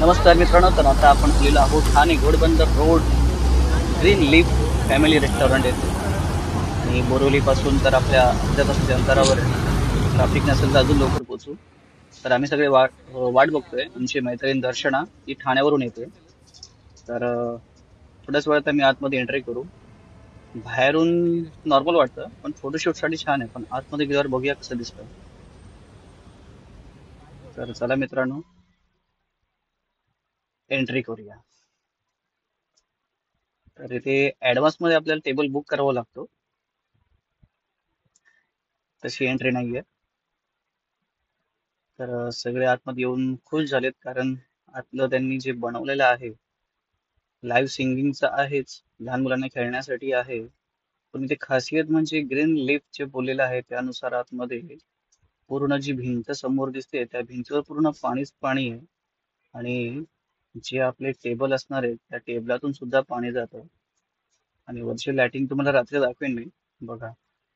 नमस्कार मित्रांनो, तर आता आपण आलेलो आहोत Thane Ghodbunder road green leaf family restaurant येथे. आणि बोरिवली पासून तर आपल्या अर्ध्या तासाच्या अंतरावर आहे. ट्रॅफिक नसेल तर अजून लवकर पोहोचू. तर आम्ही सगळे वाट बघतोय. आमची मैत्रीण दर्शना ती ठाण्यावरून येते. तर थोड्याच वेळात आम्ही आतमध्ये एंट्री करू. बाहेरून नॉर्मल वाटतं, पण फोटोशूट साठी छान आहे. पण आतमध्ये गेल्यावर बघूया कसं दिसतं. तर चला मित्रांनो, एंट्री करूया. तर इथे ऍडव्हान्स मध्ये आपल्याला टेबल बुक करावा लागतो. तशी एंट्री नाहीये. तर सगळे आतमध्ये येऊन खुश झालेत, कारण आतलं त्यांनी जे बनवलेलं आहे, लाईव्ह सिंगिंगचं आहेच, लहान मुलांना खेळण्यासाठी आहे. पण इथे खासियत म्हणजे ग्रीन लीफ जे बोललेलं आहे त्यानुसार आतमध्ये पूर्ण जी भिंत समोर दिसते त्या भिंतीवर पूर्ण पाणीच पाणी आहे. आणि जे आपले टेबल असणार आहे त्या टेबलातून सुद्धा पाणी जातं. आणि वरची लाइटिंग तुम्हाला रात्री दाखवेन मी. बघा,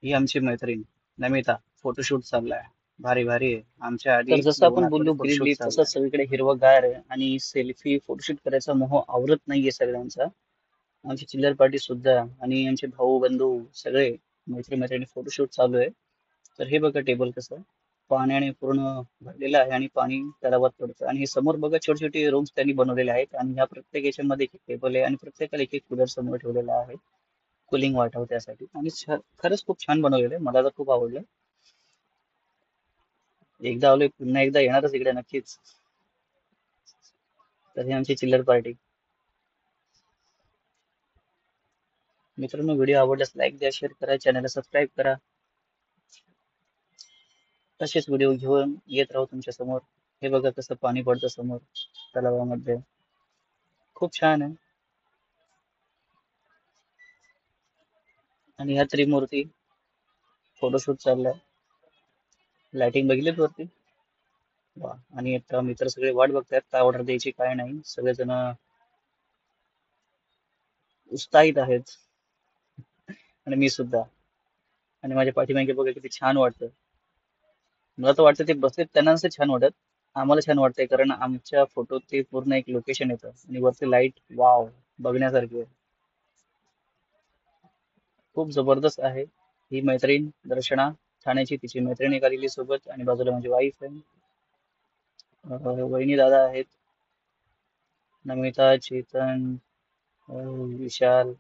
ही आमची मैत्रीण नमिता, फोटोशूट चाललाय. भारी भारी आहे. आमच्या आधी तर जसं आपण बोललो ग्रीन लीफ, तसं सगळीकडे हिरवंगार आहे आणि सेल्फी फोटोशूट करायचा मोह आवरत नाहीये सगळ्यांचा. आमची चिल्लर पार्टी सुद्धा आणि आमचे भाऊ बंधू सगळे मैत्रिणी फोटोशूट चालू आहे. तर हे बघा टेबल कसं पाण्याने पूर्ण भरलेलं आहे आणि पाणी तलावात पडतं. आणि हे समोर बघा छोटे छोटे रूम्स त्यांनी बनवलेले आहेत आणि ह्या प्रत्येक याच्यामध्ये एक टेबल आहे आणि प्रत्येकाला एक एक कूलर समोर ठेवलेला आहे कुलिंग वाटावं त्यासाठी. आणि खरंच खूप छान बनवलेलं आहे, मला तर खूप आवडलं. एकदा आलोय, पुन्हा एकदा येणारच इकडे नक्कीच. तर ही आमची चिल्लर पार्टी. मित्रांनो, व्हिडिओ आवडल्यास लाईक द्या, शेअर करा, चॅनलला सबस्क्राईब करा. तसेच व्हिडिओ घेऊन येत राहू तुमच्या समोर. हे बघा कसं पाणी पडतं समोर तलावामध्ये, खूप छान आहे. आणि ह्या त्रिमूर्ती फोटोशूट चाललाय. लाइटिंग बघितलीत वरती, वा. आणि आता मित्र सगळे वाट बघतायत काय ऑर्डर द्यायची काय नाही. सगळेजण उत्साहित आहेत आणि मी सुद्धा. आणि माझ्या पाठीमागे बघा किती छान वाटतं. मला तर वाटतं ते बसलेत त्यांना नसतं छान वाटत, आम्हाला छान वाटतंय, कारण आमच्या फोटोत ते पूर्ण एक लोकेशन येतं आणि वरती लाईट वाव बघण्यासारखी आहे. खूप जबरदस्त आहे. ही मैत्रीण दर्शना ठाण्याची, तिची मैत्रीण एक आलेली सोबत आणि बाजूला माझी वाईफ आहे. वहिनी दादा आहेत, नमिता, चेतन, विशाल,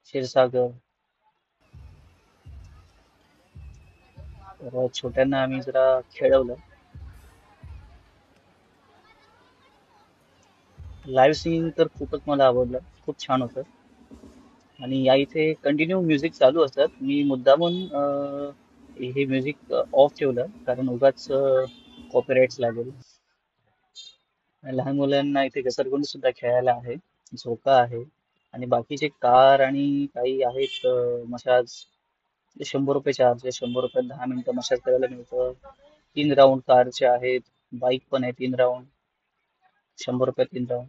क्षीरसागर. तर छोट्यांना आम्ही जरा खेळवलं. लाईव्ह सिंगिंग तर खूपच मला आवडलं, खूप छान होतं. आणि या इथे कंटिन्यू म्युझिक चालू असतात. मी मुद्दामून हे म्युझिक ऑफ ठेवलं, कारण उगाच कॉपीराइट्स लागेल. आणि लहान मुलांना इथे घसरगुंडी सुद्धा खेळायला आहे, झोका आहे. आणि बाकीचे कार आणि काही आहेत मशाज, ते 100 रुपये चार्ज आहे. 100 रुपयात 10 मिनिटं मशाज करायला मिळतं. 3 राऊंड कारचे आहेत, बाईक पण आहे 3 राऊंड, 100 रुपयात 3 राऊंड.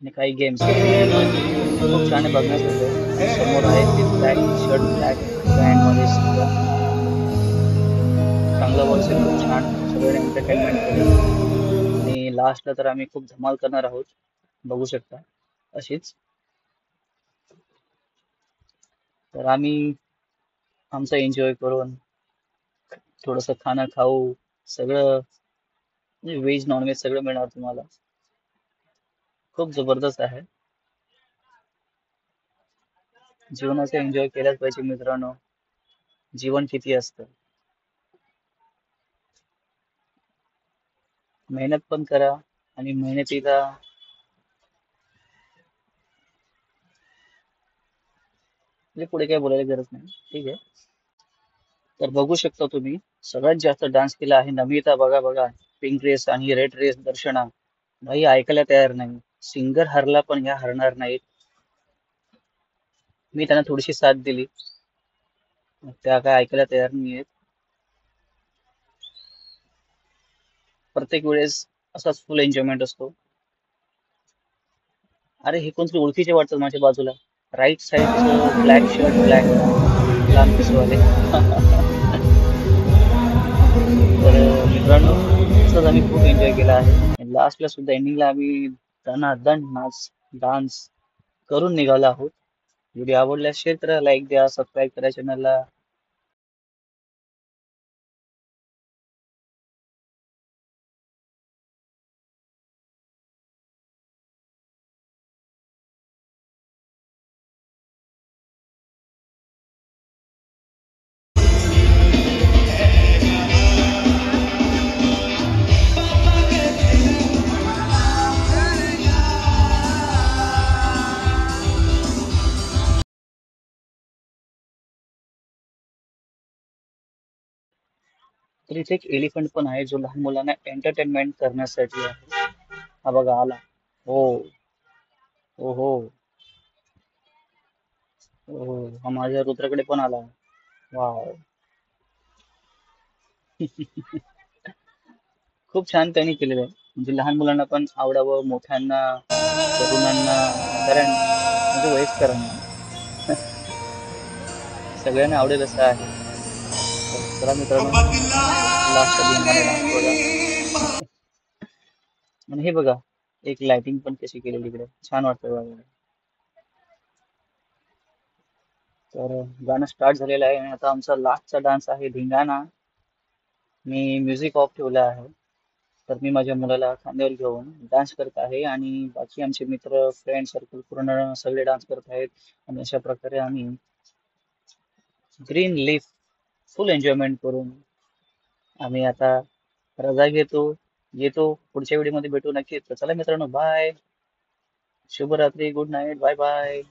आणि काही गेम्स खूप छान आहे बघण्यासारखं. आणि समोर आहे ते ब्लॅक शर्ट ब्लॅक पॅन्ट मध्ये सुद्धा चांगलं वर्ष, खूप छान सगळ्यांनी एंटरटेनमेंट केलं. आणि लास्टला तर आम्ही खूप धमाल करणार आहोत, बघू शकता अशीच. तर आम्ही आमचा एन्जॉय करून थोडस खाणं खाऊ. सगळं व्हेज नॉनव्हेज सगळं मिळणार तुम्हाला. खूप जबरदस्त आहे. जीवनाचा एन्जॉय केलाच पाहिजे मित्रांनो. जीवन किती असतं, मेहनत पण करा आणि मेहनतीला म्हणजे पुढे काही बोलायला गरज नाही, ठीक आहे. तर बघू शकता तुम्ही, सगळ्यात जास्त डान्स केला आहे नमिता. बघा बघा, पिंक ड्रेस आणि रेड ड्रेस दर्शना. भाई ऐकायला तयार नाही. सिंगर हरला पण ह्या हरणार नाहीत. मी त्यांना थोडीशी साथ दिली, त्या काय ऐकायला तयार नाही आहेत. प्रत्येक वेळेस असाच फुल एन्जॉयमेंट असतो. अरे हे कोणतरी ओळखीचे वाटतात माझ्या बाजूला, right side, black shirt black pant लांब केसवाले. तर मित्रांनो, असंच आम्ही खूप एन्जॉय केला आहे. लास्टला सुद्धा एंडिंगला आम्ही दणादण नाच डान्स करून निघालो आहोत. व्हिडिओ आवडला असेल तर लाईक द्या, सबस्क्राईब करा चॅनलला. तर इथे एक एलिफंट पण आहे जो लहान मुलांना एंटरटेनमेंट करण्यासाठी आहे. हा बघा आला. हो. हो हो. हो. हा माझ्या रुद्राकडे पण आला. वाव. खूप छान त्यांनी केलेलं आहे. म्हणजे लहान मुलांना पण आवडावं, मोठ्यांना, तरुणांना, म्हाताऱ्यांना, म्हणजे वयस्करांना सगळ्यांना आवडेल असं आहे. तर चला मित्रांनो, लास्टचा धिंगाणा डान्स बघा. आणि हे बघा, एक लाइटिंग पण कशी केलेली इकडे. छान वाटतंय बघा. तर गाणं स्टार्ट झालेलं आहे आणि आता आमचा लास्टचा डान्स आहे धिंगाणा. मी म्युझिक ऑफ ठेवलं आहे. तर मी माझ्या मुलाला खांद्यावर घेऊन डान्स करत आहे आणि बाकी आमचे मित्र, फ्रेंड सर्कल पूर्ण सगळे डान्स करत आहेत. आणि अशा प्रकारे आम्ही ग्रीन लीफ फुल एन्जॉयमेंट करून आम्ही आता रजा घेतो. येतो पुढच्या व्हिडिओमध्ये भेटू नक्कीच. तर चला मित्रांनो, बाय. शुभरात्री, गुड नाईट, बाय बाय.